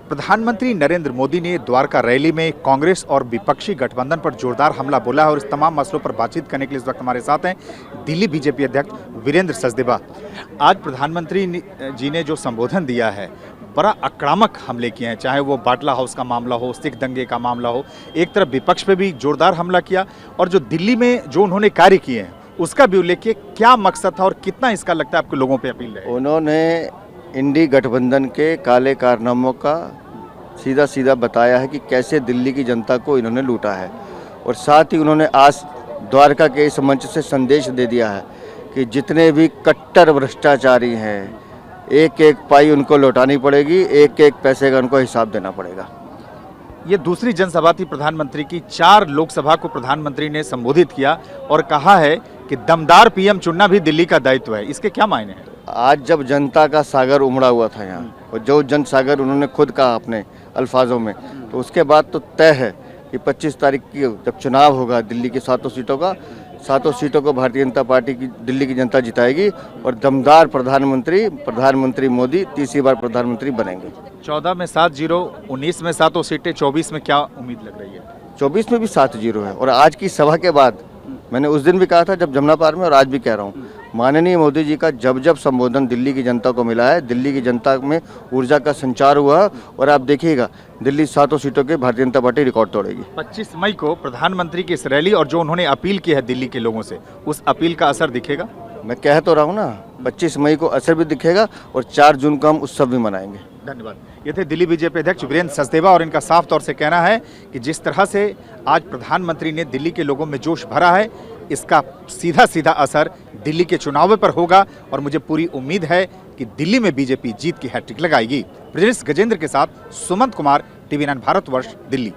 प्रधानमंत्री नरेंद्र मोदी ने द्वारका रैली में कांग्रेस और विपक्षी गठबंधन पर जोरदार हमला बोला है और इस तमाम मसलों पर बातचीत करने के लिए इस वक्त हमारे साथ हैं दिल्ली बीजेपी अध्यक्ष वीरेंद्र सचदेवा। आज प्रधानमंत्री जी ने जो संबोधन दिया है, बड़ा आक्रामक हमले किए हैं, चाहे वो बाटला हाउस का मामला हो, सिख दंगे का मामला हो। एक तरफ विपक्ष पे भी जोरदार हमला किया और जो दिल्ली में जो उन्होंने कार्य किए हैं उसका भी उल्लेख किया। क्या मकसद था और कितना इसका लगता है आपके लोगों पे अपील है? उन्होंने इंडी गठबंधन के काले कारनामों का सीधा सीधा बताया है कि कैसे दिल्ली की जनता को इन्होंने लूटा है, और साथ ही उन्होंने आज द्वारका के इस मंच से संदेश दे दिया है कि जितने भी कट्टर भ्रष्टाचारी हैं, एक एक पाई उनको लौटानी पड़ेगी, एक एक पैसे का उनको हिसाब देना पड़ेगा। ये दूसरी जनसभा थी प्रधानमंत्री की। 4 लोकसभा को प्रधानमंत्री ने संबोधित किया और कहा है कि दमदार पीएम चुनना भी दिल्ली का दायित्व है। इसके क्या मायने हैं? आज जब जनता का सागर उमड़ा हुआ था यहाँ, और जो जन सागर उन्होंने खुद कहा अपने अल्फाजों में, तो उसके बाद तो तय है कि 25 तारीख की जब चुनाव होगा दिल्ली की 7 सीटों का, 7 सीटों को भारतीय जनता पार्टी की दिल्ली की जनता जिताएगी और दमदार प्रधानमंत्री मोदी तीसरी बार प्रधानमंत्री बनेंगे। 14 में 7-0, 19 में 7 सीटें, 24 में क्या उम्मीद लग रही है? 24 में भी 7-0 है। और आज की सभा के बाद मैंने उस दिन भी कहा था जब जमुना पार में, और आज भी कह रहा हूँ, माननीय मोदी जी का जब जब संबोधन दिल्ली की जनता को मिला है, दिल्ली की जनता में ऊर्जा का संचार हुआ, और आप देखिएगा दिल्ली 7 सीटों के भारतीय जनता पार्टी रिकॉर्ड तोड़ेगी। 25 मई को प्रधानमंत्री की इस रैली और जो उन्होंने अपील की है दिल्ली के लोगों से, उस अपील का असर दिखेगा? मैं कह तो रहा हूँ ना, 25 मई को असर भी दिखेगा और 4 जून को हम उत्सव भी मनाएंगे। धन्यवाद। ये थे दिल्ली बीजेपी अध्यक्ष वीरेंद्र सचदेवा और इनका साफ तौर से कहना है कि जिस तरह से आज प्रधानमंत्री ने दिल्ली के लोगों में जोश भरा है, इसका सीधा सीधा असर दिल्ली के चुनावों पर होगा और मुझे पूरी उम्मीद है कि दिल्ली में बीजेपी जीत की हैट्रिक लगाएगी। ब्रिजेश गजेंद्र के साथ सुमंत कुमार, TV9 भारतवर्ष, दिल्ली।